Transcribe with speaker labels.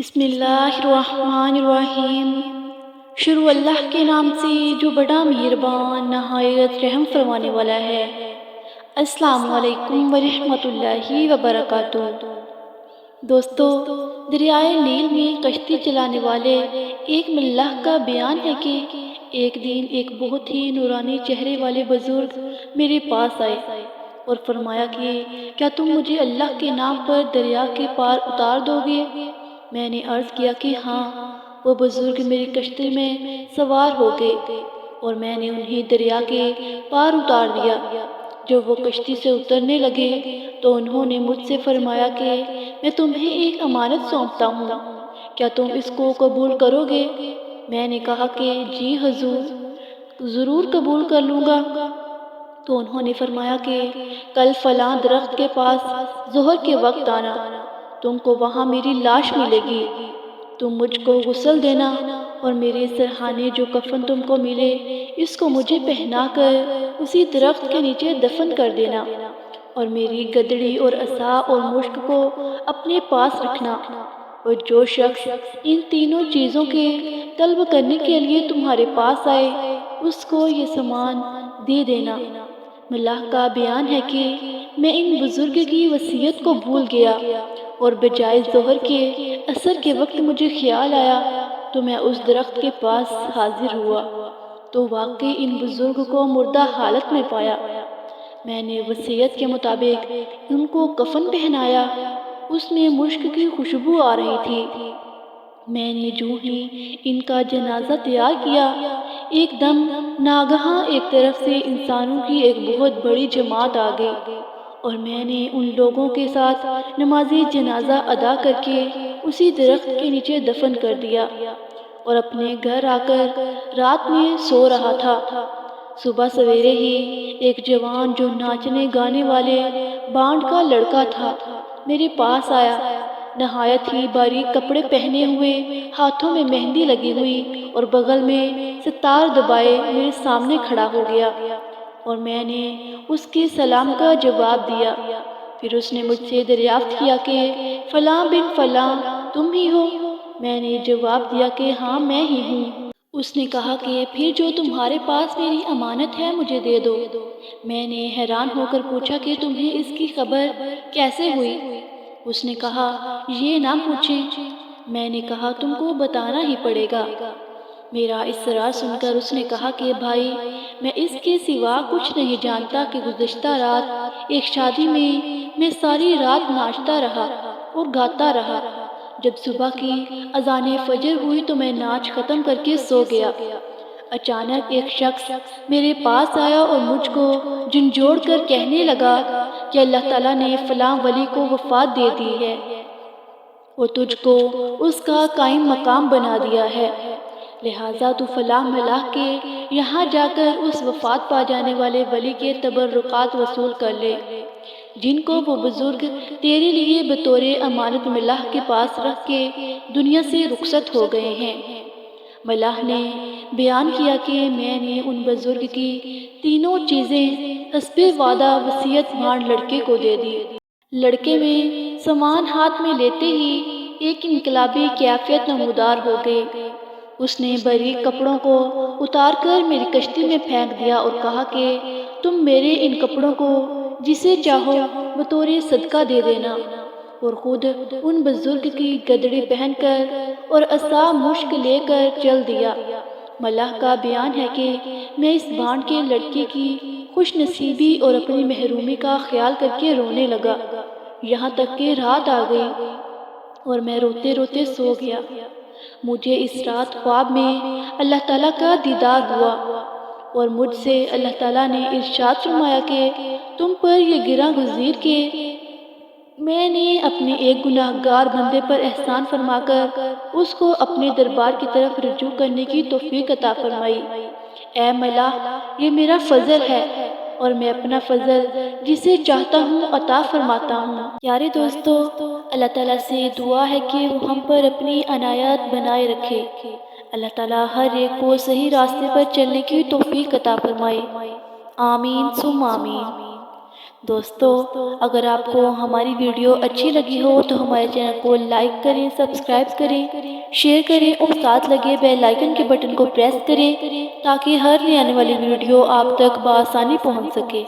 Speaker 1: بسم اللہ الرحمن الرحیم۔ شروع اللہ کے نام سے جو بڑا مہربان نہایت رحم فرمانے والا ہے۔ السلام علیکم ورحمۃ اللہ وبرکاتہ۔ دوستو، دریائے نیل میں کشتی چلانے والے ایک ملح کا بیان ہے کہ ایک دن ایک بہت ہی نورانی چہرے والے بزرگ میرے پاس آئے اور فرمایا کہ کیا تم مجھے اللہ کے نام پر دریا کے پار اتار دو گے؟ میں نے عرض کیا کہ ہاں۔ وہ بزرگ میری کشتی میں سوار ہو گئے اور میں نے انہیں دریا کے پار اتار دیا۔ جب وہ کشتی سے اترنے لگے تو انہوں نے مجھ سے فرمایا کہ میں تمہیں ایک امانت سونپتا ہوں، کیا تم اس کو قبول کرو گے؟ میں نے کہا کہ جی حضور، ضرور قبول کر لوں گا۔ تو انہوں نے فرمایا کہ کل فلاں درخت کے پاس ظہر کے وقت آنا، تم کو وہاں میری لاش ملے گی۔ تم مجھ کو غسل دینا اور میرے سرہانے جو کفن تم کو ملے اس کو مجھے پہنا کر اسی درخت کے نیچے دفن کر دینا، اور میری گدڑی اور عصا اور مشک کو اپنے پاس رکھنا، اور جو شخص ان تینوں چیزوں کے طلب کرنے کے لیے تمہارے پاس آئے اس کو یہ سامان دے دینا۔ ملح کا بیان ہے کہ میں ان بزرگ کی وصیت کو بھول گیا اور بجائے ظہر کے عصر کے وقت مجھے خیال آیا تو میں اس درخت کے پاس حاضر ہوا تو واقعی ان بزرگ کو مردہ حالت میں پایا۔ میں نے وصیت کے مطابق ان کو کفن پہنایا، اس میں مشک کی خوشبو آ رہی تھی۔ میں نے جو ہی ان کا جنازہ تیار کیا، ایک دم ناگہاں ایک طرف سے انسانوں کی ایک بہت بڑی جماعت آ گئی اور میں نے ان لوگوں کے ساتھ نماز جنازہ ادا کر کے اسی درخت کے نیچے دفن کر دیا اور اپنے گھر آ کر رات میں سو رہا تھا۔ صبح سویرے ہی ایک جوان جو ناچنے گانے والے بانڈ کا لڑکا تھا میرے پاس آیا، نہایت ہی باریک کپڑے پہنے ہوئے، ہاتھوں میں مہندی لگی ہوئی اور بغل میں ستار دبائے میرے سامنے کھڑا ہو گیا اور میں نے اس کے سلام کا جواب دیا۔ پھر اس نے مجھ سے دریافت کیا کہ فلاں بن فلاں تم ہی ہو؟ میں نے جواب دیا کہ ہاں میں ہی ہوں۔ اس نے کہا کہ پھر جو تمہارے پاس میری امانت ہے مجھے دے دو۔ میں نے حیران ہو کر پوچھا کہ تمہیں اس کی خبر کیسے ہوئی؟ اس نے کہا یہ نہ پوچھیں۔ میں نے کہا تم کو بتانا ہی پڑے گا۔ میرا اصرار سن کر اس نے کہا کہ بھائی، میں اس کے سوا کچھ نہیں جانتا کہ گزشتہ رات ایک شادی میں ساری رات ناچتا رہا اور گاتا رہا۔ جب صبح کی اذان فجر ہوئی تو میں ناچ ختم کر کے سو گیا۔ اچانک ایک شخص میرے پاس آیا اور مجھ کو جھنجھوڑ کر کہنے لگا کہ اللہ تعالیٰ نے فلاں ولی کو وفات دے دی ہے اور تجھ کو اس کا قائم مقام بنا دیا ہے، لہٰذا تو فلاں ملح کے یہاں جا کر اس وفات پا جانے والے ولی کے تبرکات وصول کر لے جن کو وہ بزرگ تیرے لیے بطور امانت ملح کے پاس رکھ کے دنیا سے رخصت ہو گئے ہیں۔ ملح نے بیان کیا کہ میں نے ان بزرگ کی تینوں چیزیں حسب وعدہ وصیت بانڈ لڑکے کو دے دی۔ لڑکے میں سامان ہاتھ میں لیتے ہی ایک انقلابی کیفیت نمودار ہو گئی۔ اس نے باریک کپڑوں کو اتار کر میری کشتی میں پھینک دیا اور کہا کہ تم میرے ان کپڑوں کو جسے چاہو بطور صدقہ دے دینا، اور خود ان بزرگ کی گدڑی پہن کر اور عصا مشک لے کر چل دیا۔ ملح کا بیان ہے کہ میں اس بانڈ کے لڑکے کی خوش نصیبی اور اپنی محرومی کا خیال کر کے رونے لگا، یہاں تک کہ رات آ گئی اور میں روتے روتے سو گیا۔ مجھے اس رات خواب میں اللہ تعالیٰ کا دیدار ہوا اور مجھ سے اللہ تعالیٰ نے ارشاد فرمایا کہ تم پر یہ گراں گزیر کے میں نے اپنے ایک گناہ گار بندے پر احسان فرما کر اس کو اپنے دربار کی طرف رجوع کرنے کی توفیق عطا فرمائی۔ اے ملح، یہ میرا فضل ہے اور میں اپنا فضل جسے چاہتا ہوں عطا فرماتا ہوں۔ پیارے دوستو، اللہ تعالیٰ سے دعا ہے کہ وہ ہم پر اپنی عنایات بنائے رکھے۔ اللہ تعالیٰ ہر ایک کو صحیح راستے پر چلنے کی توفیق عطا فرمائے۔ آمین ثم آمین۔ دوستو اگر آپ کو ہماری ویڈیو اچھی لگی ہو تو ہمارے چینل کو لائک کریں، سبسکرائب کریں، شیئر کریں اور ساتھ لگے بیل آئیکن کے بٹن کو پریس کریں تاکہ ہر نئی آنے والی ویڈیو آپ تک بآسانی پہنچ سکے۔